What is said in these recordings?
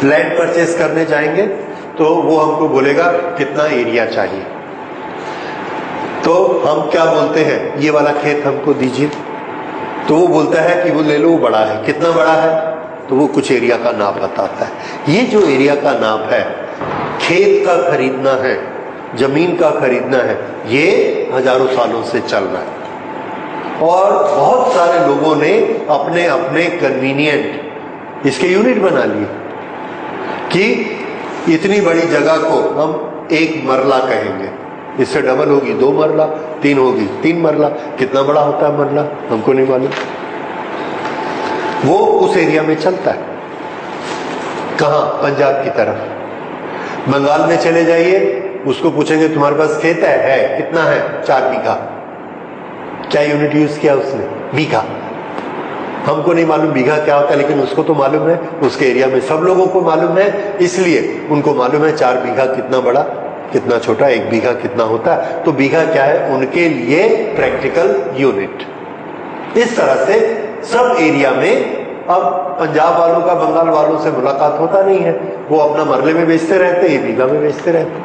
Land purchase करने जाएंगे तो वो हमको बोलेगा कितना एरिया चाहिए, तो हम क्या बोलते हैं, ये वाला खेत हमको दीजिए, तो वो बोलता है कि वो ले लो, वो बड़ा है, कितना बड़ा है, तो वो कुछ एरिया का नाप बताता है। ये जो एरिया का नाप है, खेत का खरीदना है, जमीन का खरीदना है, ये हजारों सालों से चल रहा है और बहुत सारे लोगों ने अपने अपने कन्वीनियंट इसके यूनिट बना लिए कि इतनी बड़ी जगह को हम एक मरला कहेंगे, इससे डबल होगी 2 मरला, 3 होगी 3 मरला, कितना बड़ा होता है मरला हमको नहीं मालूम, वो उस एरिया में चलता है। कहां? पंजाब की तरफ। बंगाल में चले जाइए, उसको पूछेंगे तुम्हारे पास खेत है कितना है, 4 बीघा। क्या यूनिट यूज किया उसने? बीघा। हमको नहीं मालूम बीघा क्या होता है, लेकिन उसको तो मालूम है, उसके एरिया में सब लोगों को मालूम है, इसलिए उनको मालूम है 4 बीघा कितना बड़ा कितना छोटा, 1 बीघा कितना होता है। तो बीघा क्या है उनके लिए? Practical unit. इस तरह से सब एरिया में अब पंजाब वालों का बंगाल वालों से मुलाकात होता नहीं है, वो अपना मरले में बेचते रहते, ये बीघा में बेचते रहते।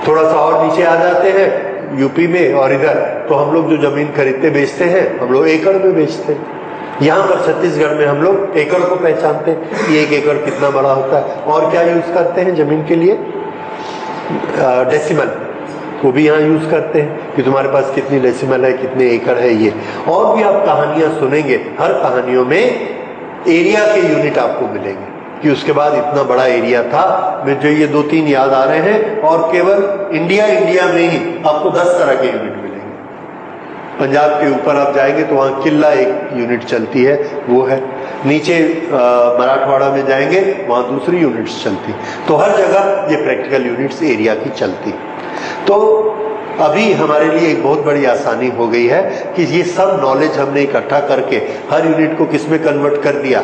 थोड़ा सा और नीचे आ जाते हैं यूपी में और इधर, तो हम लोग जो जमीन खरीदते बेचते हैं हम लोग एकड़ में बेचते हैं। यहाँ पर छत्तीसगढ़ में हम लोग एकड़ को पहचानते हैं, ये 1 एकड़ कितना बड़ा होता है। और क्या यूज करते हैं जमीन के लिए? डेसिमल, वो भी यहाँ यूज करते हैं कि तुम्हारे पास कितनी डेसिमल है, कितने एकड़ है ये। और भी आप कहानियां सुनेंगे, हर कहानियों में एरिया के यूनिट आपको मिलेंगे कि उसके बाद इतना बड़ा एरिया था। मुझे ये 2-3 याद आ रहे हैं और केवल इंडिया में ही आपको 10 तरह के यूनिट मिलेंगे। पंजाब के ऊपर आप जाएंगे तो वहाँ किला एक यूनिट चलती है, वो है। नीचे मराठवाड़ा में जाएंगे वहाँ दूसरी यूनिट्स चलती। तो हर जगह ये प्रैक्टिकल यूनिट्स एरिया की चलती। तो अभी हमारे लिए एक बहुत बड़ी आसानी हो गई है कि ये सब नॉलेज हमने इकट्ठा करके हर यूनिट को किस में कन्वर्ट कर दिया?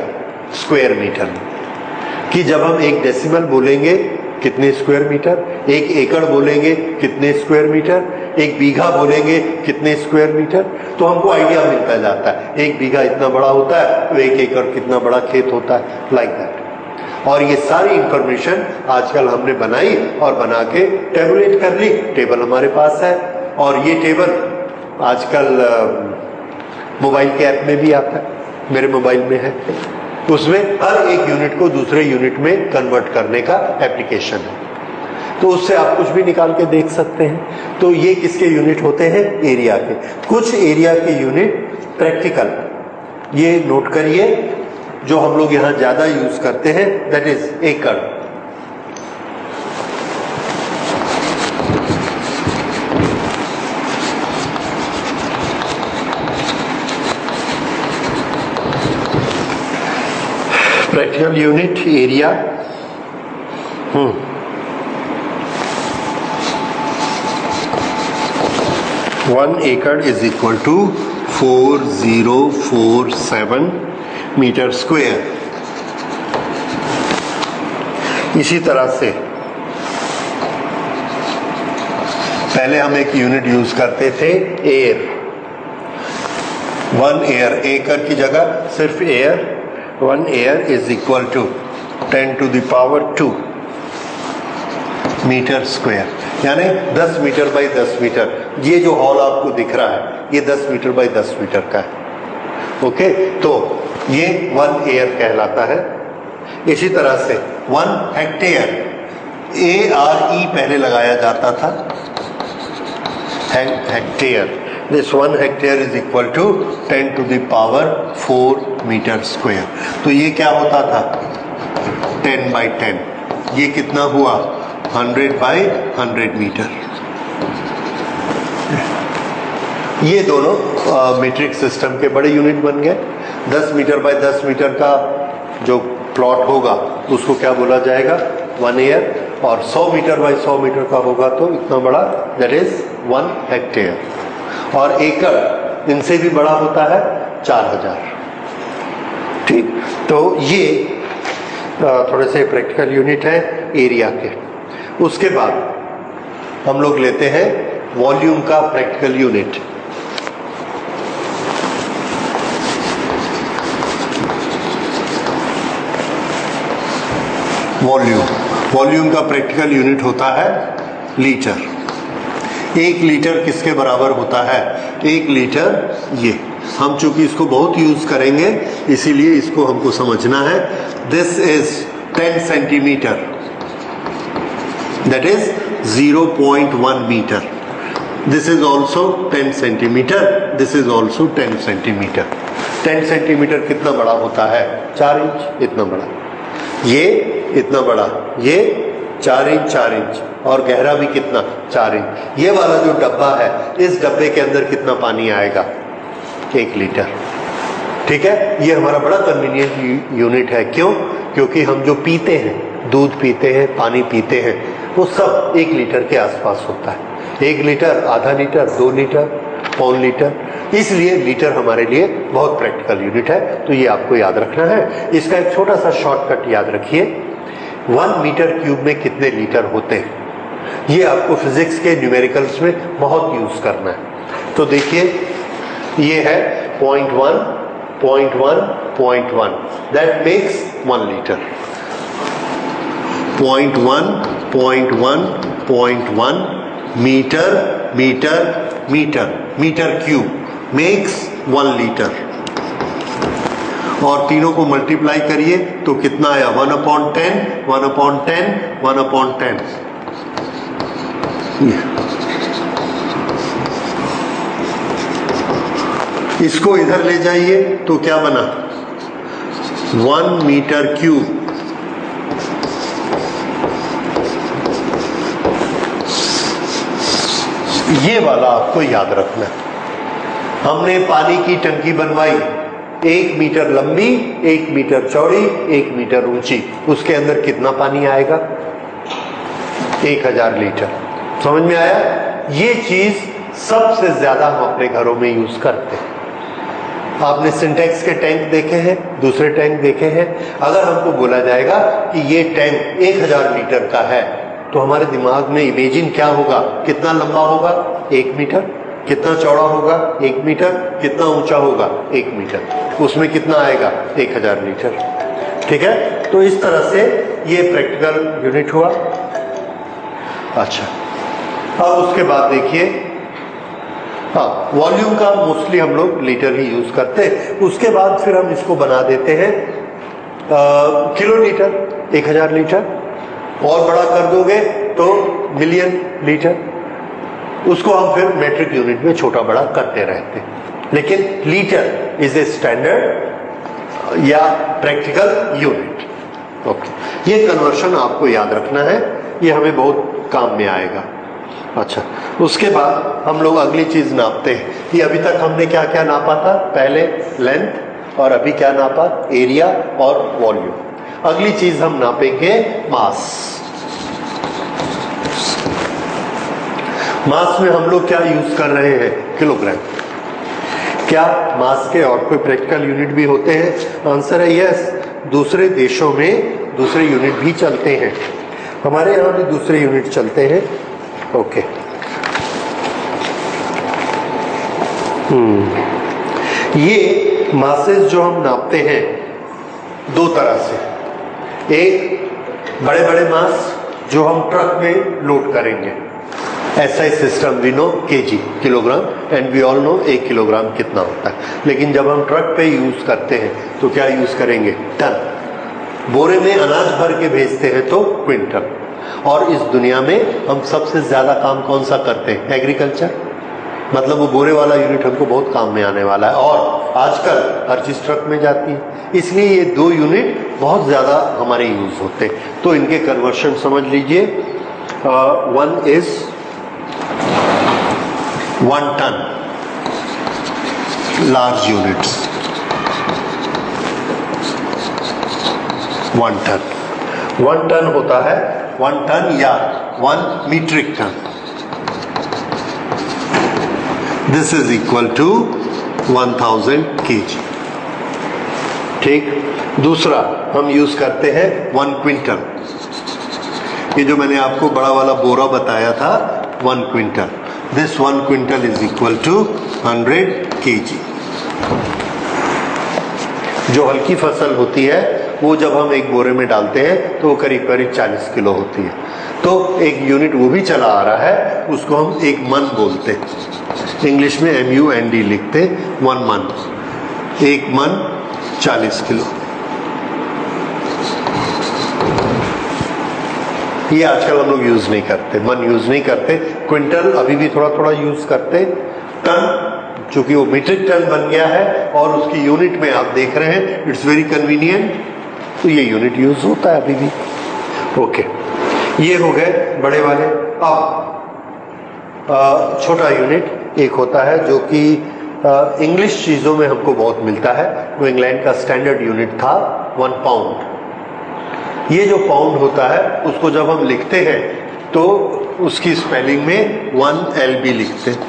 स्क्वायर मीटर में। कि जब हम 1 डेसिमल बोलेंगे कितने स्क्वायर मीटर, 1 एकड़ बोलेंगे कितने स्क्वायर मीटर, 1 बीघा बोलेंगे कितने स्क्वायर मीटर, तो हमको आइडिया मिलता जाता है 1 बीघा इतना बड़ा होता है तो 1 एकड़ कितना बड़ा खेत होता है, लाइक दैट। और ये सारी इंफॉर्मेशन आजकल हमने बनाई और बना के टेबुलेट कर ली, टेबल हमारे पास है। और ये टेबल आजकल मोबाइल के ऐप में भी आता है, मेरे मोबाइल में है, उसमें हर एक यूनिट को दूसरे यूनिट में कन्वर्ट करने का एप्लीकेशन है, तो उससे आप कुछ भी निकाल के देख सकते हैं। तो ये किसके यूनिट होते हैं? एरिया के। कुछ एरिया के यूनिट प्रैक्टिकल, ये नोट करिए, जो हम लोग यहां ज्यादा यूज करते हैं, that is acre. Practical unit area. 1 acre is equal to 4047 metre square. इसी तरह से पहले हम एक यूनिट यूज करते थे एयर। 1 एयर, एकड़ की जगह सिर्फ are. 1 are is equal to 10 to the power 2 metre square, यानी 10 मीटर बाई 10 मीटर। ये जो हॉल आपको दिख रहा है ये 10 मीटर बाई 10 मीटर का है। ओके, तो ये 1 एयर कहलाता है। इसी तरह से 1 हेक्टेयर, ARE पहले लगाया जाता था, hectare. This 1 hectare is equal to 10 to the power 4 metre square. तो ये क्या होता था? 10 by 10। ये कितना हुआ? 100 by 100 मीटर। ये दोनों मीट्रिक सिस्टम के बड़े यूनिट बन गए। 10 मीटर बाय 10 मीटर का जो प्लॉट होगा उसको क्या बोला जाएगा? 1 एयर। और 100 मीटर बाय 100 मीटर का होगा तो इतना बड़ा, दैट इज 1 हेक्टेयर। और एकड़ इनसे भी बड़ा होता है 4000। ठीक, तो ये थोड़े से प्रैक्टिकल यूनिट है एरिया के। उसके बाद हम लोग लेते हैं वॉल्यूम का प्रैक्टिकल यूनिट। वॉल्यूम, वॉल्यूम का प्रैक्टिकल यूनिट होता है लीटर। 1 लीटर किसके बराबर होता है? 1 लीटर, ये हम चूंकि इसको बहुत यूज करेंगे इसीलिए इसको हमको समझना है। This is 10 centimetre, that is 0.1 metre. This is also 10 centimetre, this is also 10 centimetre. 10 centimetre कितना बड़ा होता है? 4 इंच, इतना बड़ा। ये इतना बड़ा, ये 4 इंच 4 इंच, और गहरा भी कितना? 4 इंच। ये वाला जो डब्बा है, इस डब्बे के अंदर कितना पानी आएगा? 1 लीटर। ठीक है, ये हमारा बड़ा कन्वीनियंट यूनिट है। क्यों? क्योंकि हम जो पीते हैं, दूध पीते हैं, पानी पीते हैं, वो सब 1 लीटर के आसपास होता है। 1 लीटर, आधा लीटर, 2 लीटर, पौन लीटर, इसलिए लीटर हमारे लिए बहुत प्रैक्टिकल यूनिट है। तो ये आपको याद रखना है। इसका एक छोटा सा शॉर्टकट याद रखिए, 1 मीटर क्यूब में कितने लीटर होते हैं, ये आपको फिजिक्स के न्यूमेरिकल्स में बहुत यूज करना है। तो देखिए, ये है 0.1, 0.1, 0.1, that makes 1 litre. 0.1, 0.1, 0.1 metre, metre, metre, metre cube makes 1 litre. और तीनों को मल्टीप्लाई करिए तो कितना आया? 1/10, 1/10, 1/10। इसको इधर ले जाइए तो क्या बना? 1 मीटर क्यूब। ये वाला आपको याद रखना है। हमने पानी की टंकी बनवाई, 1 मीटर लंबी, 1 मीटर चौड़ी, 1 मीटर ऊंची, उसके अंदर कितना पानी आएगा? 1000 लीटर। समझ में आया? ये चीज सबसे ज्यादा हम अपने घरों में यूज करते हैं। आपने सिंटेक्स के टैंक देखे हैं, दूसरे टैंक देखे हैं। अगर हमको बोला जाएगा कि ये टैंक 1000 लीटर का है, तो हमारे दिमाग में इमेजिन क्या होगा? कितना लंबा होगा? 1 मीटर। कितना चौड़ा होगा? 1 मीटर। कितना ऊंचा होगा? 1 मीटर। उसमें कितना आएगा? 1000 लीटर। ठीक है, तो इस तरह से ये प्रैक्टिकल यूनिट हुआ। अच्छा, अब उसके बाद देखिए, हाँ, वॉल्यूम का मोस्टली हम लोग लीटर ही यूज करते हैं। उसके बाद फिर हम इसको बना देते हैं किलोलीटर, 1000 लीटर। और बड़ा कर दोगे तो मिलियन लीटर। उसको हम फिर मेट्रिक यूनिट में छोटा बड़ा करते रहते हैं। लेकिन लीटर इज ए स्टैंडर्ड या प्रैक्टिकल यूनिट। ओके, ये कन्वर्शन आपको याद रखना है, ये हमें बहुत काम में आएगा। अच्छा, उसके बाद हम लोग अगली चीज नापते हैं। ये अभी तक हमने क्या क्या नापा था? पहले लेंथ, और अभी क्या नापा? एरिया और वॉल्यूम। अगली चीज हम नापेंगे मास। मास में हम लोग क्या यूज कर रहे हैं? किलोग्राम। क्या मास के और कोई प्रैक्टिकल यूनिट भी होते हैं? आंसर है यस। दूसरे देशों में दूसरे यूनिट भी चलते हैं, हमारे यहां भी दूसरे यूनिट चलते हैं। ओके, ये मासेस जो हम नापते हैं 2 तरह से। एक बड़े बड़े मास जो हम ट्रक में लोड करेंगे, SI system, we know KG, kilogram, and we all know 1 kilogram कितना होता है। लेकिन जब हम ट्रक पे यूज करते हैं तो क्या यूज करेंगे? टन। बोरे में अनाज भर के भेजते हैं तो क्विंटल। और इस दुनिया में हम सबसे ज्यादा काम कौन सा करते हैं? एग्रीकल्चर। मतलब वो बोरे वाला यूनिट हमको बहुत काम में आने वाला है, और आजकल हर चीज ट्रक में जाती है, इसलिए ये 2 यूनिट बहुत ज्यादा हमारे यूज होते हैं। तो इनके कन्वर्शन समझ लीजिए। 1 is 1 ton, large units, 1 ton. 1 ton होता है 1 टन या 1 metric ton. This is equal to 1000 kg। ठीक, दूसरा हम यूज करते हैं 1 क्विंटल। ये जो मैंने आपको बड़ा वाला बोरा बताया था, 1 quintal. This 1 quintal is equal to 100 kg। जो हल्की फसल होती है वो जब हम एक बोरे में डालते हैं तो वो करीब करीब 40 किलो होती है। तो एक यूनिट वो भी चला आ रहा है, उसको हम एक मन बोलते हैं। इंग्लिश में MUND लिखते, 1 मन, एक मन 40 किलो। ये आजकल हम लोग यूज नहीं करते, मन यूज नहीं करते। क्विंटल अभी भी थोड़ा थोड़ा यूज करते। टन, चूंकि वो मीट्रिक टन बन गया है और उसकी यूनिट में आप देख रहे हैं, इट्स वेरी कन्वीनियंट, तो ये यूनिट यूज होता है अभी भी। ओके, ये हो गए बड़े वाले। अब छोटा यूनिट एक होता है जो कि इंग्लिश चीजों में हमको बहुत मिलता है। वो इंग्लैंड का स्टैंडर्ड यूनिट था 1 पाउंड। ये जो पाउंड होता है उसको जब हम लिखते हैं तो उसकी स्पेलिंग में 1 LB लिखते हैं।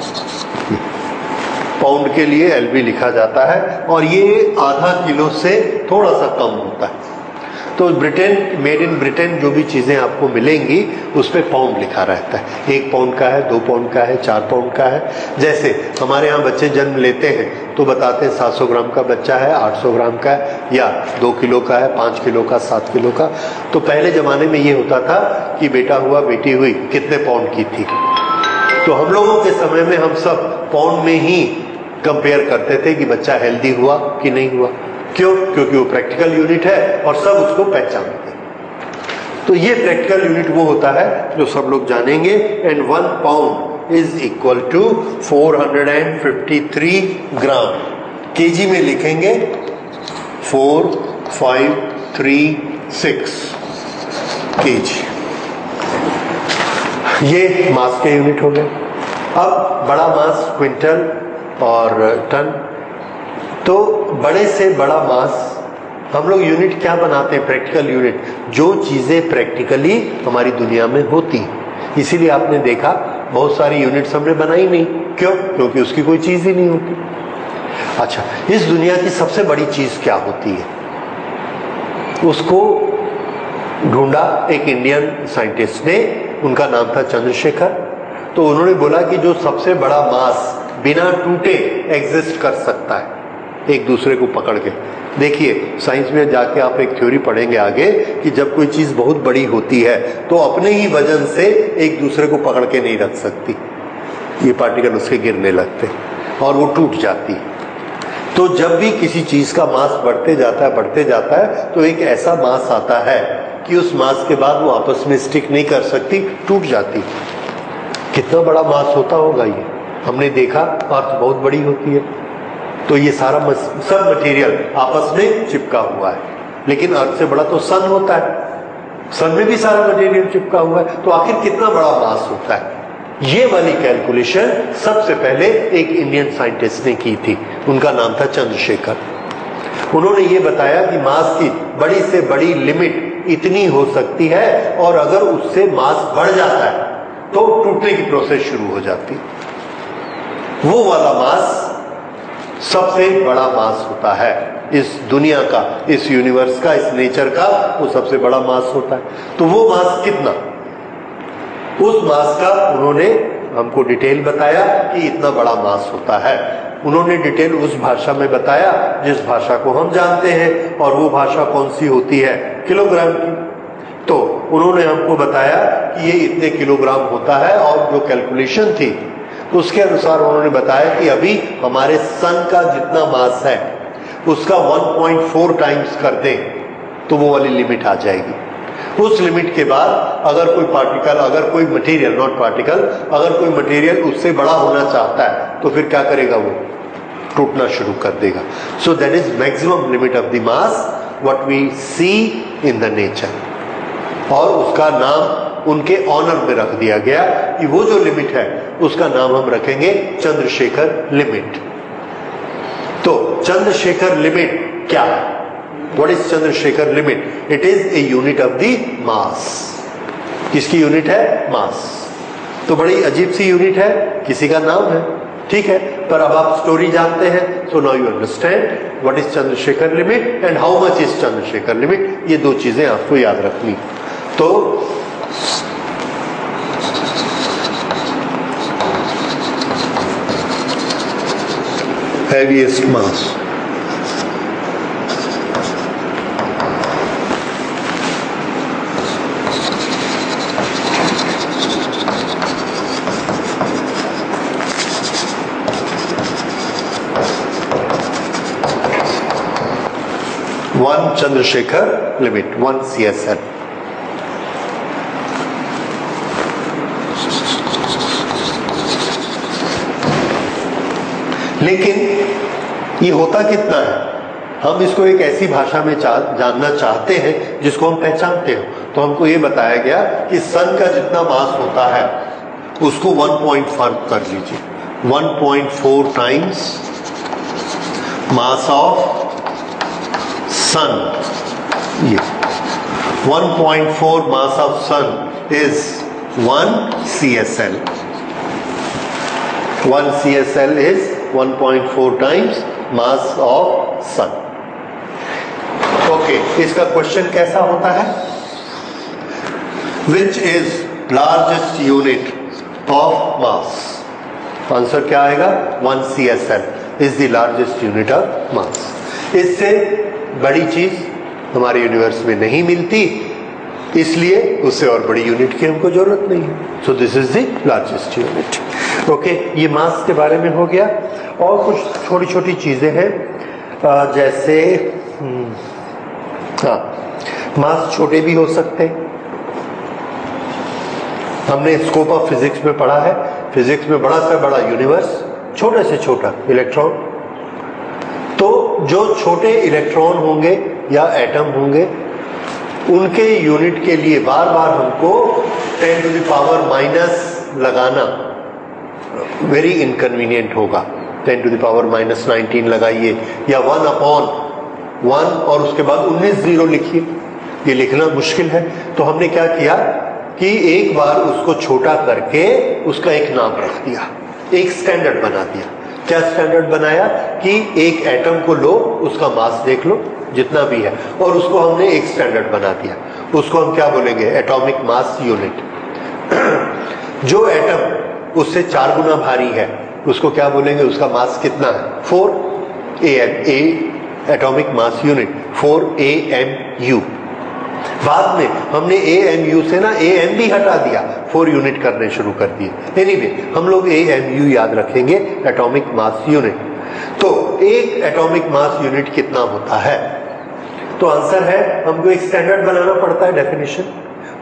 पाउंड के लिए LB लिखा जाता है और ये आधा किलो से थोड़ा सा कम होता है। तो ब्रिटेन, मेड इन ब्रिटेन जो भी चीजें आपको मिलेंगी उस पर पाउंड लिखा रहता है। 1 पाउंड का है, 2 पाउंड का है, 4 पाउंड का है। जैसे हमारे यहाँ बच्चे जन्म लेते हैं तो बताते हैं 700 ग्राम का बच्चा है, 800 ग्राम का है, या 2 किलो का है, 5 किलो का, 7 किलो का। तो पहले जमाने में ये होता था कि बेटा हुआ, बेटी हुई, कितने पाउंड की थी। तो हम लोगों के समय में हम सब पाउंड में ही कंपेयर करते थे कि बच्चा हेल्दी हुआ कि नहीं हुआ। क्यों? क्योंकि वो प्रैक्टिकल यूनिट है और सब उसको पहचानते हैं। तो ये प्रैक्टिकल यूनिट वो होता है जो सब लोग जानेंगे। And 1 pound is equal to 453 gram. KG में लिखेंगे 4536 केजी। ये मास के यूनिट हो गए। अब बड़ा मास क्विंटल और टन। तो बड़े से बड़ा मास हम लोग यूनिट क्या बनाते हैं? प्रैक्टिकल यूनिट, जो चीजें प्रैक्टिकली हमारी दुनिया में होती। इसीलिए आपने देखा बहुत सारी यूनिट्स हमने बनाई नहीं। क्यों? क्योंकि उसकी कोई चीज ही नहीं होती। अच्छा, इस दुनिया की सबसे बड़ी चीज क्या होती है? उसको ढूंढा एक इंडियन साइंटिस्ट ने, उनका नाम था चंद्रशेखर। तो उन्होंने बोला कि जो सबसे बड़ा मास बिना टूटे एग्जिस्ट कर सकता है एक दूसरे को पकड़ के। देखिए, साइंस में जाके आप एक थ्योरी पढ़ेंगे आगे कि जब कोई चीज बहुत बड़ी होती है तो अपने ही वजन से एक दूसरे को पकड़ के नहीं रख सकती। ये पार्टिकल उसके गिरने लगते और वो टूट जाती। तो जब भी किसी चीज का मास बढ़ते जाता है तो एक ऐसा मास आता है कि उस मास के बाद वो आपस में स्टिक नहीं कर सकती, टूट जाती। कितना बड़ा मास होता होगा ये? हमने देखा अर्थ बहुत बड़ी होती है, तो ये सारा सब मटेरियल आपस में चिपका हुआ है। लेकिन अर्थ से बड़ा तो सन होता है, सन में भी सारा मटेरियल चिपका हुआ है। तो आखिर कितना बड़ा मास होता है? ये वाली कैलकुलेशन सबसे पहले एक इंडियन साइंटिस्ट ने की थी। उनका नाम था चंद्रशेखर। उन्होंने ये बताया कि मास की बड़ी से बड़ी लिमिट इतनी हो सकती है और अगर उससे मास बढ़ जाता है तो टूटने की प्रोसेस शुरू हो जाती। वो वाला मास सबसे बड़ा मास होता है इस दुनिया का, इस यूनिवर्स का, इस नेचर का। वो सबसे बड़ा मास होता है। तो वो मास कितना? उस मास का उन्होंने हमको डिटेल बताया कि इतना बड़ा मास होता है। उन्होंने डिटेल उस भाषा में बताया जिस भाषा को हम जानते हैं, और वो भाषा कौन सी होती है? किलोग्राम की। तो उन्होंने हमको बताया कि ये इतने किलोग्राम होता है, और जो कैलकुलेशन थी उसके अनुसार उन्होंने बताया कि अभी हमारे सन का जितना मास है उसका 1.4 टाइम्स कर दें तो वो वाली लिमिट आ जाएगी। उस लिमिट के बाद अगर कोई पार्टिकल, अगर कोई मटेरियल, नॉट पार्टिकल, अगर कोई मटेरियल उससे बड़ा होना चाहता है तो फिर क्या करेगा? वो टूटना शुरू कर देगा। So that is maximum limit of the mass what we see in the nature. और उसका नाम उनके ऑनर में रख दिया गया कि वो जो लिमिट है उसका नाम हम रखेंगे चंद्रशेखर लिमिट। तो चंद्रशेखर लिमिट क्या है? What is Chandrashekhar limit? It is a unit of the मास। किसकी यूनिट है? मास। तो बड़ी अजीब सी यूनिट है, किसी का नाम है, ठीक है, पर अब आप स्टोरी जानते हैं। So now you understand what is Chandrashekhar limit and how much is Chandrashekhar limit. ये दो चीजें आपको याद रखनी। तो heaviest mass, 1 Chandrashekhar limit 1 CSL। लेकिन ये होता कितना है, हम इसको एक ऐसी भाषा में जानना चाहते हैं जिसको हम पहचानते हो। तो हमको ये बताया गया कि सन का जितना मास होता है उसको 1.4 कर लीजिए, 1.4 टाइम्स मास ऑफ सन। ये 1.4 mass of sun is 1 CSL। 1 CSL is 1.4 times mass of sun. Okay, इसका क्वेश्चन कैसा होता है? Which is largest unit of mass? Answer क्या आएगा? 1 CSL is the largest unit of mass. इससे बड़ी चीज हमारे यूनिवर्स में नहीं मिलती, इसलिए उससे और बड़ी यूनिट की हमको जरूरत नहीं है। So this is the largest unit. Okay, ये मास के बारे में हो गया। और कुछ छोटी छोटी चीजें हैं, जैसे मास छोटे भी हो सकते हैं। हमने स्कोप ऑफ फिजिक्स में पढ़ा है, फिजिक्स में बड़ा से बड़ा यूनिवर्स, छोटे से छोटा इलेक्ट्रॉन। तो जो छोटे इलेक्ट्रॉन होंगे या एटम होंगे, उनके यूनिट के लिए बार बार हमको 10 टू द पावर माइनस लगाना वेरी इनकन्वीनियंट होगा। 10 टू द पावर माइनस 19 लगाइए, या 1/1 और उसके बाद 19 जीरो लिखिए, ये लिखना मुश्किल है। तो हमने क्या किया कि एक बार उसको छोटा करके उसका एक नाम रख दिया, एक स्टैंडर्ड बना दिया। क्या स्टैंडर्ड बनाया कि एक एटम को लो, उसका मास देख लो जितना भी है, और उसको हमने एक स्टैंडर्ड बना दिया। उसको हम क्या बोलेंगे? Atomic mass unit. जो एटम उससे 4 गुना भारी है उसको क्या बोलेंगे? उसका मास कितना है? 4 एटॉमिक मास यूनिट 4 AMU। बाद में हमने AMU से ना AM भी हटा दिया, 4 यूनिट करने शुरू कर दिए। एनीवे, हम लोग AMU याद रखेंगे, एटॉमिक मास यूनिट। तो एक एटॉमिक मास यूनिट कितना होता है? तो आंसर है, हमको एक स्टैंडर्ड बनाना पड़ता है, डेफिनेशन।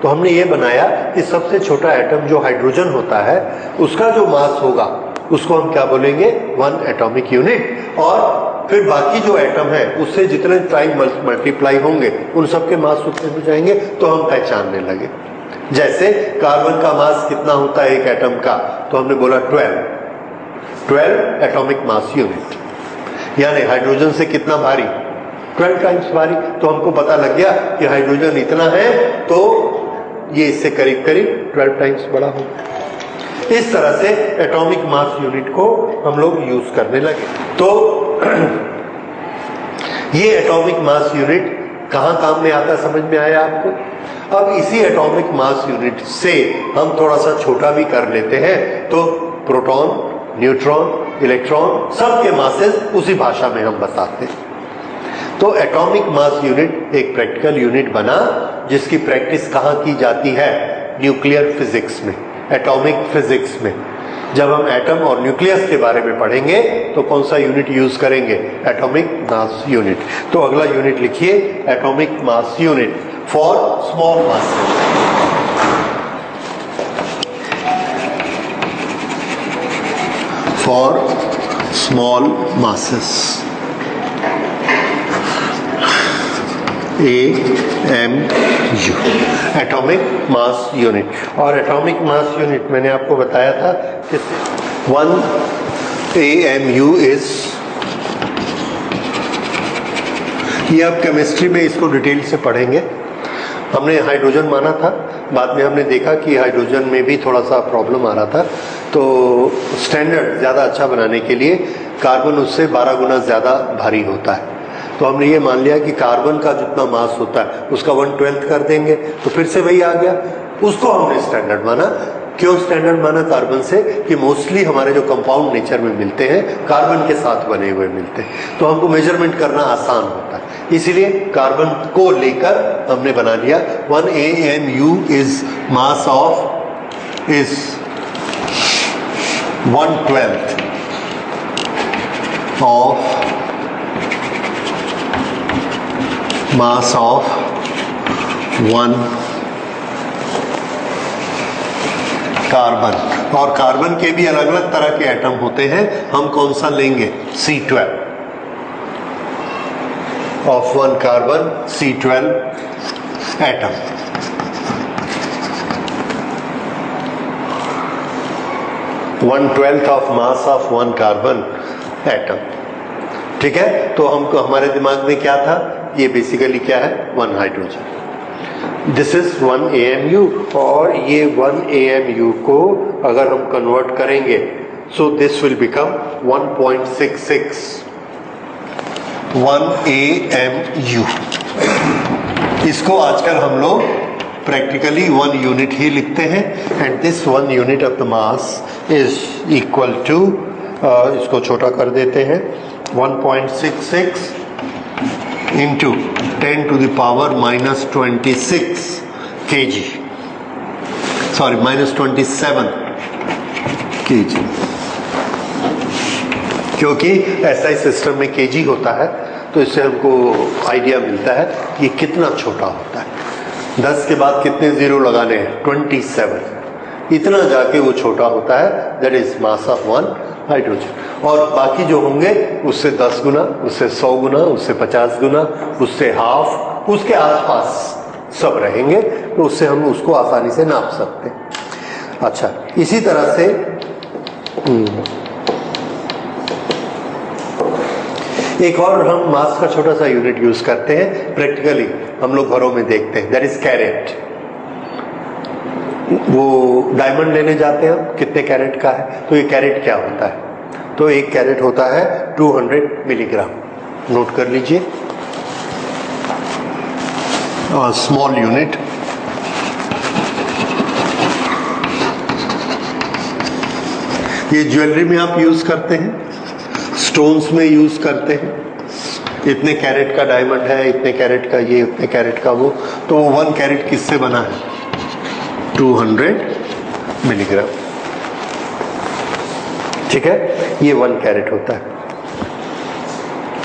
तो हमने ये बनाया कि सबसे छोटा एटम जो हाइड्रोजन होता है उसका जो मास होगा उसको हम क्या बोलेंगे? 1 एटॉमिक यूनिट। और फिर बाकी जो एटम है उससे जितने टाइम मल्टीप्लाई होंगे उन सबके मास उतने हो जाएंगे। तो हम पहचानने लगे, जैसे कार्बन का मास कितना होता है एक एटम का? तो हमने बोला 12 एटॉमिक मास यूनिट। यानी हाइड्रोजन से कितना भारी? 12 टाइम्स भारी। तो हमको पता लग गया कि हाइड्रोजन इतना है, तो ये इससे करीब करीब 12 टाइम्स बड़ा होगा। इस तरह से एटॉमिक मास यूनिट को हम लोग यूज करने लगे। तो ये एटॉमिक मास यूनिट कहां काम में आता, समझ में आया आपको? अब इसी एटॉमिक मास यूनिट से हम थोड़ा सा छोटा भी कर लेते हैं, तो प्रोटॉन, न्यूट्रॉन, इलेक्ट्रॉन सबके मासेस उसी भाषा में हम बताते हैं। तो एटॉमिक मास यूनिट एक प्रैक्टिकल यूनिट बना, जिसकी प्रैक्टिस कहां की जाती है? न्यूक्लियर फिजिक्स में, एटॉमिक फिजिक्स में। जब हम एटम और न्यूक्लियस के बारे में पढ़ेंगे तो कौन सा यूनिट यूज करेंगे? Atomic mass unit. तो अगला यूनिट लिखिए, atomic mass unit for small masses. For small masses, AMU, atomic mass unit. और एटॉमिक मास यूनिट मैंने आपको बताया था कि 1 AMU इज, ये आप केमिस्ट्री में इसको डिटेल से पढ़ेंगे। हमने हाइड्रोजन माना था, बाद में हमने देखा कि हाइड्रोजन में भी थोड़ा सा प्रॉब्लम आ रहा था, तो स्टैंडर्ड ज़्यादा अच्छा बनाने के लिए कार्बन उससे 12 गुना ज़्यादा भारी होता है। तो हमने ये मान लिया कि कार्बन का जितना मास होता है उसका 1/12 कर देंगे, तो फिर से वही आ गया। उसको हमने स्टैंडर्ड माना। क्यों स्टैंडर्ड माना कार्बन से? कि मोस्टली हमारे जो कंपाउंड नेचर में मिलते हैं कार्बन के साथ बने हुए मिलते हैं, तो हमको मेजरमेंट करना आसान होता है। इसीलिए कार्बन को लेकर हमने बना लिया 1 AMU is mass of is 1/12 of mass of 1 carbon. और कार्बन के भी अलग अलग तरह के एटम होते हैं, हम कौन सा लेंगे? C12 of 1 carbon, C12 atom. One 1/12 of mass of 1 carbon atom. ठीक है, तो हमको हमारे दिमाग में क्या था? ये बेसिकली क्या है? 1 हाइड्रोजन। दिस इज 1 AMU, और ये 1 AMU को अगर हम कन्वर्ट करेंगे, so this will become 1.66 1 AMU। इसको आजकल हम लोग प्रैक्टिकली 1 यूनिट ही लिखते हैं, and this 1 unit of the mass is equal to, इसको छोटा कर देते हैं, 1.66 into 10 to the power -26 kg, sorry -27 kg, क्योंकि SI सिस्टम में kg होता है, तो इससे हमको आइडिया मिलता है ये कितना छोटा होता है। 10 के बाद कितने जीरो लगाने हैं? 27। इतना जाके वो छोटा होता है, that is mass of 1 hydrogen. और बाकी जो होंगे उससे 10 गुना, उससे 100 गुना, उससे 50 गुना, उससे हाफ, उसके आसपास सब रहेंगे, तो उससे हम उसको आसानी से नाप सकते हैं। अच्छा, इसी तरह से एक और हम मास का छोटा सा यूनिट यूज करते हैं, प्रैक्टिकली हम लोग घरों में देखते हैं, दैट इज कैरेट। वो डायमंड लेने जाते हैं हम, कितने कैरेट का है? तो ये कैरेट क्या होता है? तो एक कैरेट होता है 200 मिलीग्राम। नोट कर लीजिए, स्मॉल यूनिट। ये ज्वेलरी में आप यूज करते हैं, स्टोन्स में यूज करते हैं। इतने कैरेट का डायमंड है, इतने कैरेट का ये, इतने कैरेट का वो, तो 1 कैरेट किससे बना है? 200 मिलीग्राम। ठीक है, ये 1 कैरेट होता है।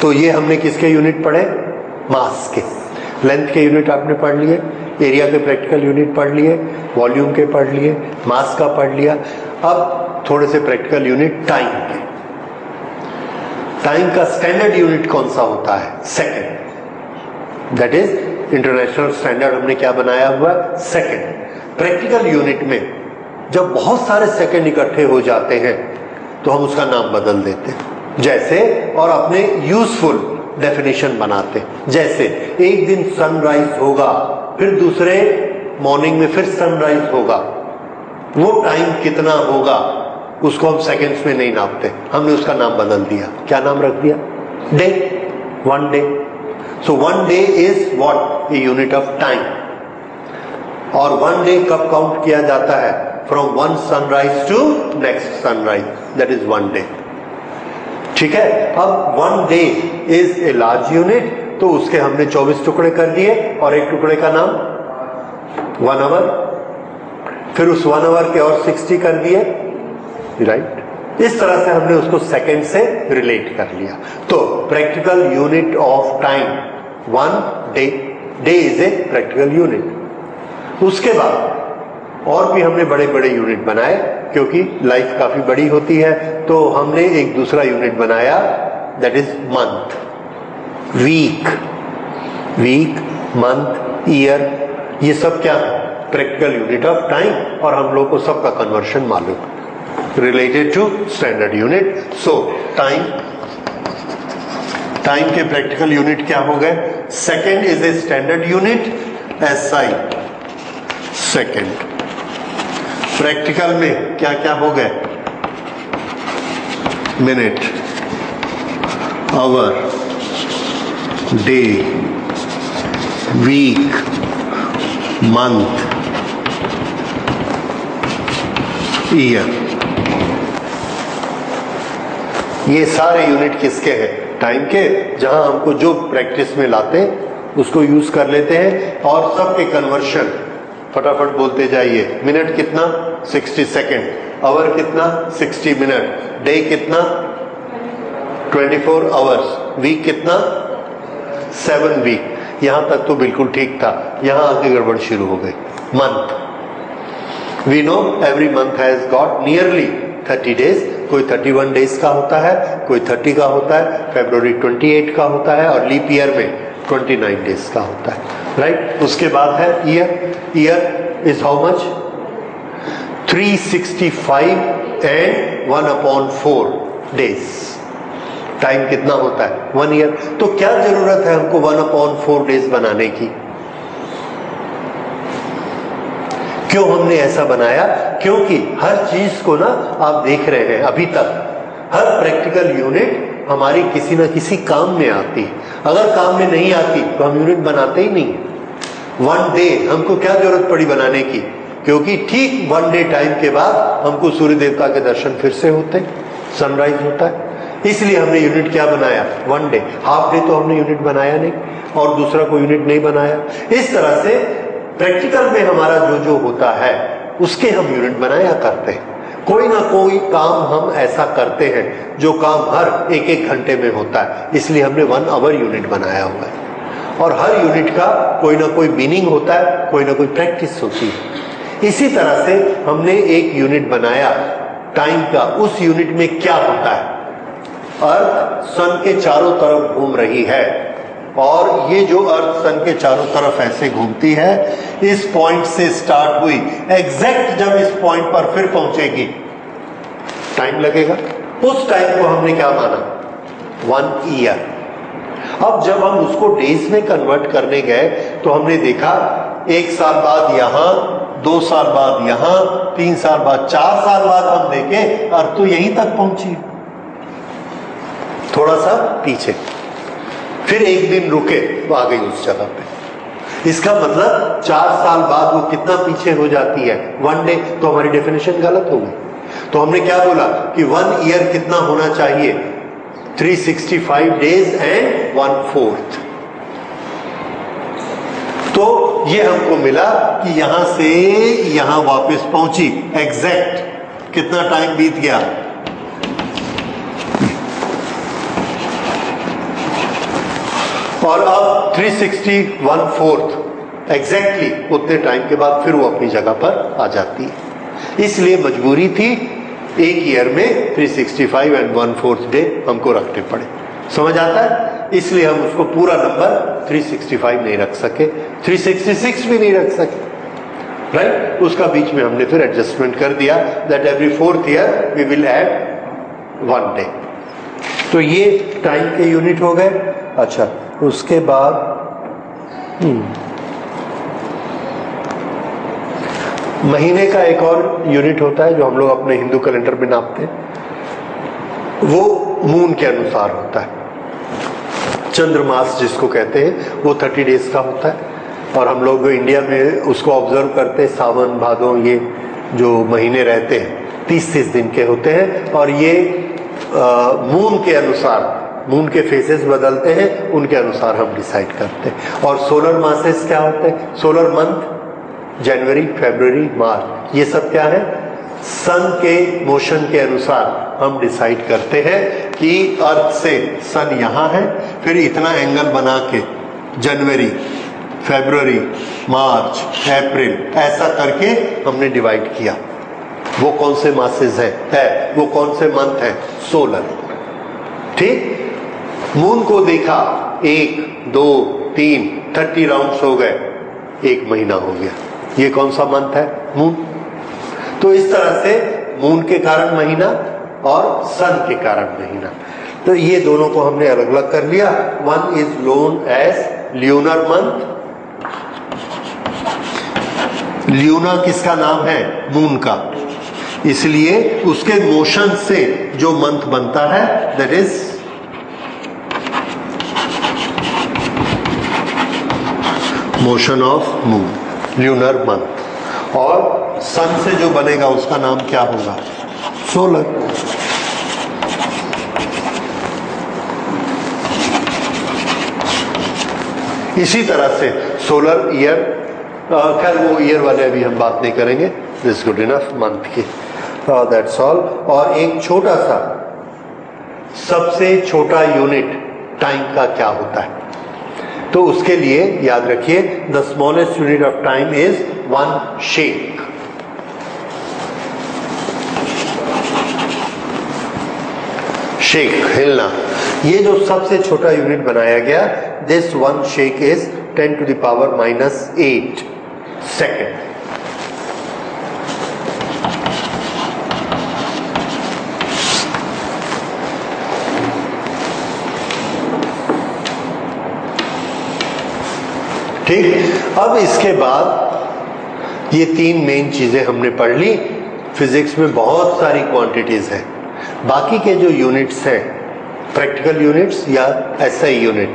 तो ये हमने किसके यूनिट पढ़े? मास के। लेंथ के यूनिट आपने पढ़ लिए, एरिया के प्रैक्टिकल यूनिट पढ़ लिए, वॉल्यूम के पढ़ लिए, मास का पढ़ लिया। अब थोड़े से प्रैक्टिकल यूनिट टाइम के। टाइम का स्टैंडर्ड यूनिट कौन सा होता है? Second. That is international standard हमने क्या बनाया हुआ? सेकंड। प्रैक्टिकल यूनिट में जब बहुत सारे सेकंड इकट्ठे हो जाते हैं तो हम उसका नाम बदल देते हैं, जैसे, और अपने यूजफुल डेफिनेशन बनाते हैं। जैसे एक दिन सनराइज होगा, फिर दूसरे मॉर्निंग में फिर सनराइज होगा, वो टाइम कितना होगा उसको हम सेकंड्स में नहीं नापते, हमने उसका नाम बदल दिया। क्या नाम रख दिया? Day, 1 day. So 1 day is what? A unit of time. और 1 डे कब काउंट किया जाता है? From 1 sunrise to next sunrise, that is 1 day. ठीक है, अब 1 day is a large unit, तो उसके हमने 24 टुकड़े कर दिए, और एक टुकड़े का नाम 1 आवर, फिर उस 1 आवर के और 60 कर दिए, राइट। इस तरह से हमने उसको सेकंड से रिलेट कर लिया। तो practical unit of time 1 day, day is a practical unit. उसके बाद और भी हमने बड़े बड़े यूनिट बनाए, क्योंकि लाइफ काफी बड़ी होती है, तो हमने एक दूसरा यूनिट बनाया, that is month, week, week, month, year. ये सब क्या है? प्रैक्टिकल यूनिट ऑफ टाइम, और हम लोग को सबका कन्वर्शन मालूम, related to standard unit. So time, time के प्रैक्टिकल यूनिट क्या हो गए? Second is a standard unit, SI second. Practical में क्या क्या हो गए? Minute, hour, day, week, month, year. ये सारे यूनिट किसके हैं? टाइम के। जहां हमको जो प्रैक्टिस में लाते हैं उसको यूज कर लेते हैं, और सबके कन्वर्शन फटाफट बोलते जाइए। मिनट कितना? 60 सेकेंड। आवर कितना? 60 मिनट। डे कितना? 24 आवर्स। वीक कितना? 7 वीक। यहां तक तो बिल्कुल ठीक था, यहां आके गड़बड़ शुरू हो गई। Month, we know every month has got nearly 30 days. कोई 31 डेज का होता है, कोई 30 का होता है, फरवरी 28 का होता है और लीप ईयर में 29 डेज का होता है, राइट। उसके बाद है year. Year is how much? 365 and 1/4 days. Time कितना होता है? 1 ईयर। तो क्या जरूरत है हमको 1/4 डेज बनाने की? क्यों हमने ऐसा बनाया? क्योंकि हर चीज को ना आप देख रहे हैं, अभी तक हर प्रैक्टिकल यूनिट हमारी किसी ना किसी काम में आती है। अगर काम में नहीं आती तो हम यूनिट बनाते ही नहीं। 1 डे हमको क्या जरूरत पड़ी बनाने की? क्योंकि ठीक 1 डे टाइम के बाद हमको सूर्य देवता के दर्शन फिर से होते, सनराइज होता है, इसलिए हमने यूनिट क्या बनाया? 1 डे। हाफ डे तो हमने यूनिट बनाया नहीं और दूसरा कोई यूनिट नहीं बनाया। इस तरह से प्रैक्टिकल में हमारा जो जो होता है उसके हम यूनिट बनाया करते हैं। कोई ना कोई काम हम ऐसा करते हैं जो काम हर एक एक घंटे में होता है, इसलिए हमने 1 आवर यूनिट बनाया हुआ है। और हर यूनिट का कोई ना कोई मीनिंग होता है, कोई ना कोई प्रैक्टिस होती है। इसी तरह से हमने एक यूनिट बनाया टाइम का। उस यूनिट में क्या होता है? अर्थ सन के चारों तरफ घूम रही है और ये जो अर्थ सन के चारों तरफ ऐसे घूमती है, इस पॉइंट से स्टार्ट हुई, एग्जैक्ट जब इस पॉइंट पर फिर पहुंचेगी टाइम लगेगा। उस टाइम को हमने क्या माना? 1 ईयर। अब जब हम उसको डेज में कन्वर्ट करने गए तो हमने देखा 1 साल बाद यहां, 2 साल बाद यहां, 3 साल बाद, 4 साल बाद हम देखें अर्थ तो यहीं तक पहुंची, थोड़ा सा पीछे, फिर एक दिन रुके तो आ गई उस जगह पे। इसका मतलब 4 साल बाद वो कितना पीछे हो जाती है? 1 डे। तो हमारी डेफिनेशन गलत हो गई। तो हमने क्या बोला कि 1 ईयर कितना होना चाहिए? 365 डेज एंड 1/4। तो ये हमको मिला कि यहां से यहां वापस पहुंची, एग्जैक्ट कितना टाइम बीत गया? और अब 360 एग्जैक्टली उतने टाइम के बाद फिर वो अपनी जगह पर आ जाती है। इसलिए मजबूरी थी एक ईयर में 365 एंड 1/4 डे हमको रखने पड़े। समझ आता है? इसलिए हम उसको पूरा नंबर 365 नहीं रख सके, 366 भी नहीं रख सके, राइट। उसका बीच में हमने फिर एडजस्टमेंट कर दिया that every 4th year we will add 1 day. तो ये टाइम के यूनिट हो गए। अच्छा, उसके बाद महीने का एक और यूनिट होता है जो हम लोग अपने हिंदू कैलेंडर में नापते हैं। वो मून के अनुसार होता है। चंद्रमास जिसको कहते हैं वो 30 डेज का होता है और हम लोग इंडिया में उसको ऑब्जर्व करते हैं। सावन भादों ये जो महीने रहते हैं 30-30 दिन के होते हैं और ये मून के अनुसार, मून के फेजेस बदलते हैं, उनके अनुसार हम डिसाइड करते हैं। और सोलर मासेस क्या होते हैं? सोलर मंथ जनवरी, फरवरी, मार्च, ये सब क्या है? सन के मोशन के अनुसार हम डिसाइड करते हैं कि अर्थ से सन यहां है, फिर इतना एंगल बना के जनवरी, फरवरी, मार्च, अप्रैल, ऐसा करके हमने डिवाइड किया। वो कौन से मासेस है, वो कौन से मंथ है? सोलर। ठीक। मून को देखा 1, 2, 3, 30 राउंड्स हो गए, 1 महीना हो गया। ये कौन सा मंथ है? मून। तो इस तरह से मून के कारण महीना और सन के कारण महीना। तो ये दोनों को हमने अलग अलग कर लिया। One is known as lunar month. Luna किसका नाम है? मून का। इसलिए उसके मोशन से जो मंथ बनता है that is motion of moon, lunar month. और सन से जो बनेगा उसका नाम क्या होगा? सोलर। इसी तरह से सोलर ईयर, खैर वो ईयर वाले अभी हम बात नहीं करेंगे, दिस गुड इनफ मंथ की, दैट्स ऑल। और एक छोटा सा, सबसे छोटा यूनिट टाइम का क्या होता है? तो उसके लिए याद रखिए the smallest unit of time is 1 shake. Shake, हिलना। ये जो सबसे छोटा यूनिट बनाया गया, this 1 shake is 10 to the power -8 second. ठीक, अब इसके बाद ये 3 मेन चीजें हमने पढ़ ली। फिजिक्स में बहुत सारी क्वांटिटीज हैं। बाकी के जो यूनिट्स हैं, प्रैक्टिकल यूनिट्स या एसआई यूनिट,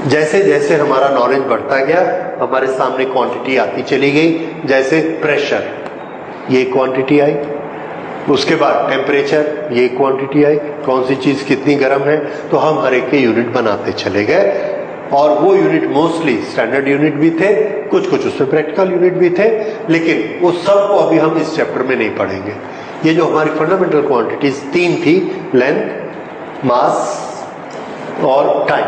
जैसे जैसे हमारा नॉलेज बढ़ता गया हमारे सामने क्वांटिटी आती चली गई। जैसे प्रेशर, ये क्वांटिटी आई। उसके बाद टेम्परेचर, ये क्वांटिटी आई, कौन सी चीज कितनी गर्म है। तो हम हर एक के यूनिट बनाते चले गए और वो यूनिट मोस्टली स्टैंडर्ड यूनिट भी थे, कुछ कुछ उसमें प्रैक्टिकल यूनिट भी थे, लेकिन वो सब को अभी हम इस चैप्टर में नहीं पढ़ेंगे। ये जो हमारी फंडामेंटल क्वांटिटीज 3 थी, लेंथ, मास और टाइम,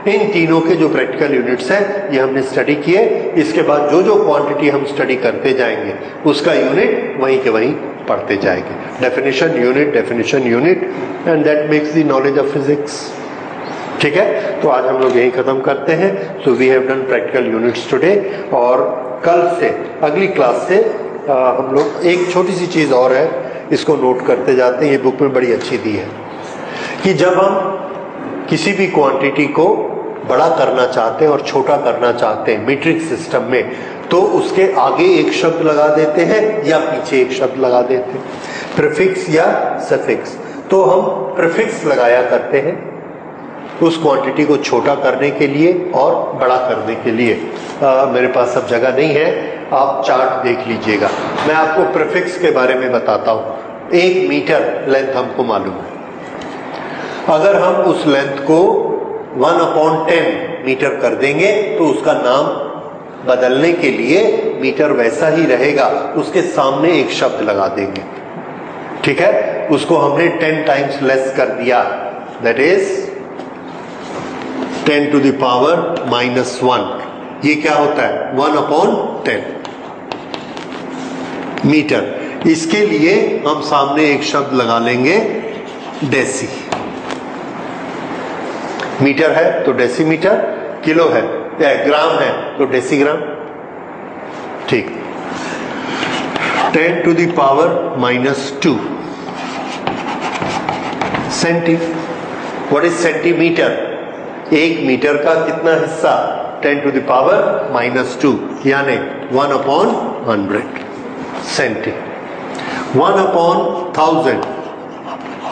इन तीनों के जो प्रैक्टिकल यूनिट्स हैं ये हमने स्टडी किए। इसके बाद जो जो क्वांटिटी हम स्टडी करते जाएंगे उसका यूनिट वहीं के वहीं पढ़ते जाएंगे। Definition unit and that makes the knowledge of physics. ठीक है, तो आज हम लोग यही खत्म करते हैं। So we have done practical units today, और कल से अगली क्लास से हम लोग एक छोटी सी चीज और है, इसको नोट करते जाते हैं। ये बुक में बड़ी अच्छी दी है कि जब हम किसी भी क्वांटिटी को बड़ा करना चाहते हैं और छोटा करना चाहते हैं मीट्रिक सिस्टम में, तो उसके आगे एक शब्द लगा देते हैं या पीछे एक शब्द लगा देते हैं, प्रीफिक्स या सफिक्स। तो हम प्रीफिक्स लगाया करते हैं उस क्वांटिटी को छोटा करने के लिए और बड़ा करने के लिए। मेरे पास सब जगह नहीं है, आप चार्ट देख लीजिएगा। मैं आपको प्रीफिक्स के बारे में बताता हूं। 1 मीटर लेंथ हमको मालूम है। अगर हम उस लेंथ को 1/10 मीटर कर देंगे तो उसका नाम बदलने के लिए मीटर वैसा ही रहेगा, उसके सामने एक शब्द लगा देंगे। ठीक है, उसको हमने 10 टाइम्स लेस कर दिया, that is 10 to the power -1। ये क्या होता है? 1/10 मीटर। इसके लिए हम सामने एक शब्द लगा लेंगे, डेसी। मीटर है तो डेसीमीटर, किलो है या ग्राम है तो डेसीग्राम। ठीक, 10 to the power -2 centi. What is centimetre? 1 metre का कितना हिस्सा? 10 to the power -2 यानी 1/100 सेंटी। 1/1000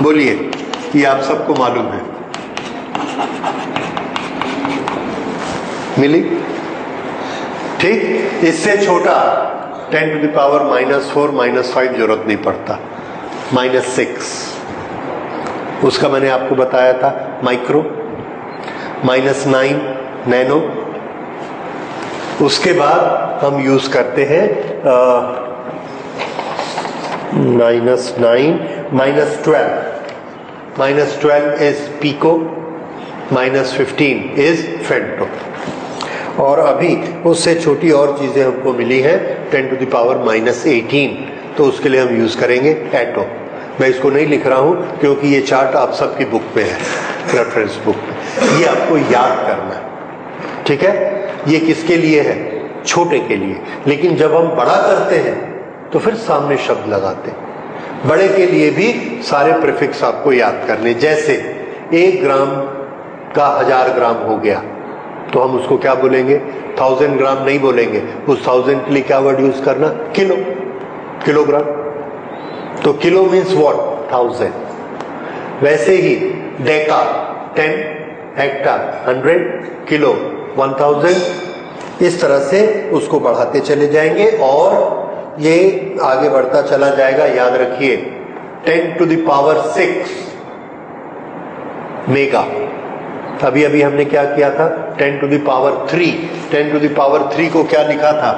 बोलिए, ये आप सबको मालूम है। मिली? ठीक, इससे छोटा 10 to the power -4 -5 जरूरत नहीं पड़ता, -6 उसका मैंने आपको बताया था माइक्रो, -9 नैनो। उसके बाद हम यूज करते हैं -12 इज पीको, -15 इज फेंटो। और अभी उससे छोटी और चीजें हमको मिली हैं 10 to the power -18, तो उसके लिए हम यूज करेंगे एटो। मैं इसको नहीं लिख रहा हूं क्योंकि ये चार्ट आप सबकी बुक में है, रेफरेंस बुक में, ये आपको याद करना है। ठीक है, ये किसके लिए है? छोटे के लिए। लेकिन जब हम बड़ा करते हैं तो फिर सामने शब्द लगाते हैं। बड़े के लिए भी सारे प्रीफिक्स आपको याद करने, जैसे 1 ग्राम का 1000 ग्राम हो गया तो हम उसको क्या बोलेंगे? 1000 ग्राम नहीं बोलेंगे, उस 1000 के लिए क्या वर्ड यूज करना? Kilo, kilogram. तो किलो मीन्स व्हाट? 1000। वैसे ही डेका 10, हेक्टर 100, किलो 1000। इस तरह से उसको बढ़ाते चले जाएंगे और ये आगे बढ़ता चला जाएगा। याद रखिए 10 to the power 6 मेगा। अभी अभी हमने क्या किया था? 10 to the power 3। 10 to the power 3 को क्या लिखा था?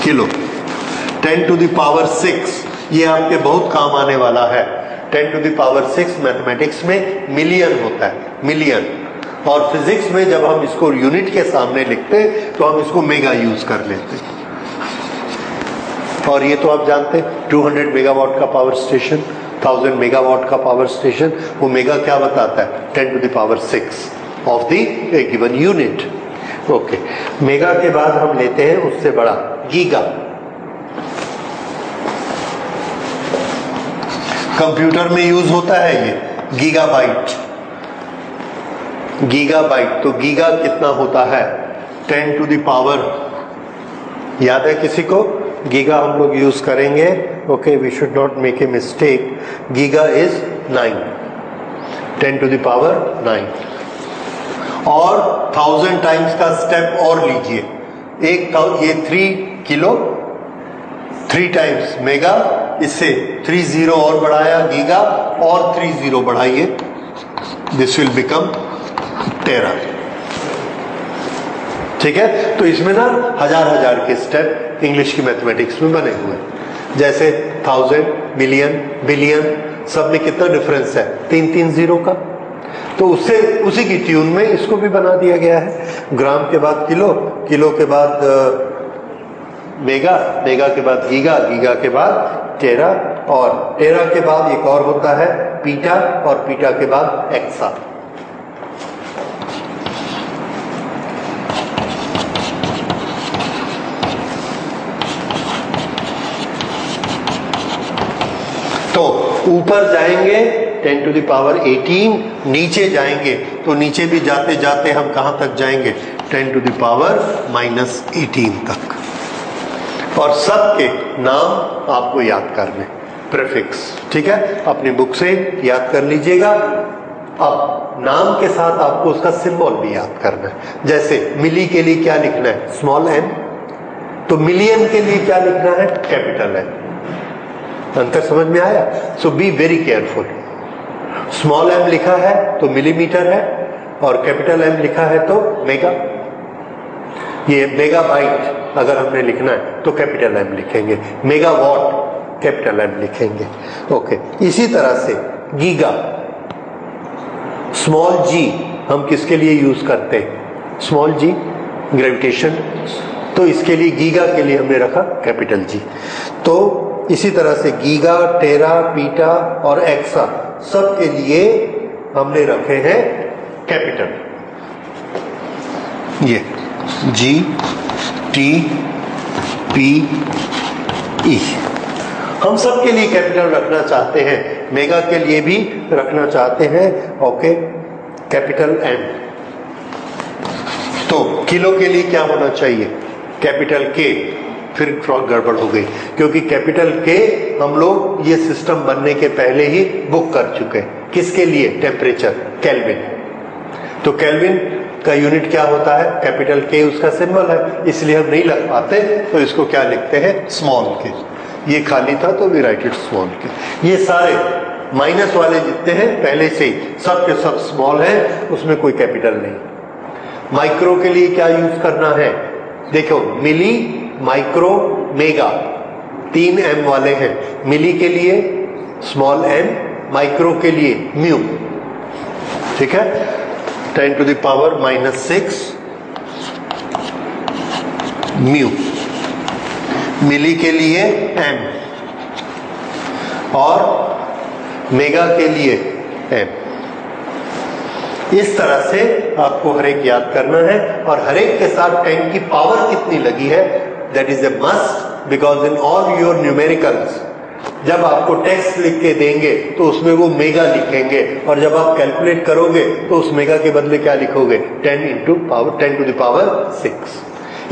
किलो। 10 to the power 6 ये आपके बहुत काम आने वाला है। 10 to the power 6 मैथमेटिक्स में मिलियन होता है। मिलियन। और फिजिक्स में जब हम इसको यूनिट के सामने लिखते हैं तो हम इसको मेगा यूज कर लेते हैं। और ये तो आप जानते हैं 200 मेगावाट का पावर स्टेशन, 1000 मेगावाट का पावर स्टेशन, वो मेगा क्या बताता है? 10⁶ of the given unit. Okay, mega के बाद हम लेते हैं उससे बड़ा गीगा। कंप्यूटर में यूज होता है ये गीगाबाइट। गीगाबाइट, तो गीगा कितना होता है? 10⁻, याद है किसी को? गीगा हम लोग यूज करेंगे। Okay, we should not make a mistake. Giga is 9, 10⁹ और 1000 टाइम्स का स्टेप और लीजिए। ये 3 किलो, 3 टाइम्स मेगा, इससे 3 0 और बढ़ाया गीगा, और 3 0 बढ़ाइए, दिस विल बिकम टेरा। ठीक है, तो इसमें ना हजार के स्टेप इंग्लिश की मैथमेटिक्स में बने हुए हैं। जैसे 1000, मिलियन, बिलियन, सब में कितना डिफरेंस है? 3 0 का। तो उससे उसी की ट्यून में इसको भी बना दिया गया है। ग्राम के बाद किलो, किलो के बाद मेगा, मेगा के बाद गीगा, गीगा के बाद टेरा, और टेरा के बाद एक और होता है पीटा, और पीटा के बाद एक्सा। तो ऊपर जाएंगे 10⁻18, नीचे जाएंगे तो नीचे भी जाते जाते हम कहां तक जाएंगे? 10⁻−18 तक। और सबके नाम आपको याद करने, प्रीफिक्स। ठीक है, अपनी बुक से याद कर लीजिएगा। अब नाम के साथ आपको उसका सिंबल भी याद करना है। जैसे मिली के लिए क्या लिखना है? Small m। तो मिलियन के लिए क्या लिखना है? Capital M। अंतर समझ में आया? So be very careful. Small m लिखा है तो मिलीमीटर है, और कैपिटल M लिखा है तो मेगा। ये मेगाबाइट अगर हमने लिखना है तो कैपिटल M लिखेंगे, मेगावाट कैपिटल M लिखेंगे। ओके, इसी तरह से गीगा, स्मॉल g हम किसके लिए यूज करते हैं? Small g, gravitation. तो इसके लिए गीगा के लिए हमने रखा कैपिटल G। तो इसी तरह से गीगा, टेरा, पीटा और एक्सा सब के लिए हमने रखे हैं कैपिटल। ये G, T, P, E हम सब के लिए कैपिटल रखना चाहते हैं। मेगा के लिए भी रखना चाहते हैं। Okay, capital M। तो किलो के लिए क्या होना चाहिए? Capital K। फिर गड़बड़ हो गई, क्योंकि कैपिटल के हम लोग ये सिस्टम बनने के पहले ही बुक कर चुके हैं। किसके लिए? Temperature, kelvin. तो केल्विन का यूनिट क्या होता है? कैपिटल के उसका सिंबल है, इसलिए हम नहीं लग पाते, तो इसको क्या लिखते हैं? स्मॉल के। ये खाली था तो वी राइट इट स्मॉल के। ये सारे माइनस वाले जितने हैं पहले से ही सब के सब स्मॉल है, उसमें कोई कैपिटल नहीं। माइक्रो के लिए क्या यूज करना है? देखो, मिली, माइक्रो, मेगा, 3 m वाले हैं। मिली के लिए स्मॉल m, माइक्रो के लिए म्यू। ठीक है, 10⁻⁻6 म्यू। मिली के लिए m, और मेगा के लिए m। इस तरह से आपको हर एक याद करना है, और हर एक के साथ 10 की पावर कितनी लगी है that is a must, because in all your numericals जब आपको टेक्स्ट लिख के देंगे तो उसमें वो मेगा लिखेंगे, और जब आप कैलकुलेट करोगे तो उस मेगा के बदले क्या लिखोगे? 10⁻6।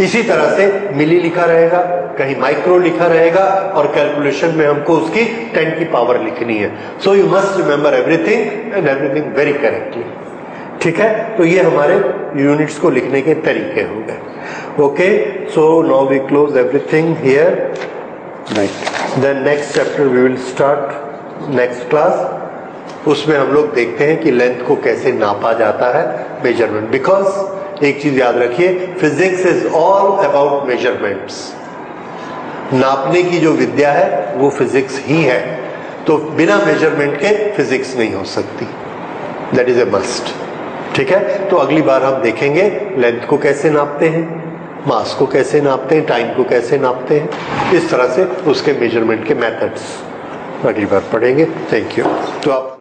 इसी तरह से मिली लिखा रहेगा, कहीं माइक्रो लिखा रहेगा, और कैलकुलेशन में हमको उसकी 10 की पावर लिखनी है। So you must remember everything and everything very correctly. ठीक है, तो ये हमारे यूनिट्स को लिखने के तरीके हो गए। Okay, so now we close everything here. Right, then next chapter we will start next class. उसमें हम लोग देखते हैं कि लेंथ को कैसे नापा जाता है, मेजरमेंट। बिकॉज एक चीज याद रखिए, physics is all about measurements. नापने की जो विद्या है वो फिजिक्स ही है, तो बिना मेजरमेंट के फिजिक्स नहीं हो सकती। That is a must. ठीक है, तो अगली बार हम देखेंगे लेंथ को कैसे नापते हैं, मास को कैसे नापते हैं, टाइम को कैसे नापते हैं, इस तरह से उसके मेजरमेंट के मेथड्स अगली बार पढ़ेंगे। Thank you. तो आप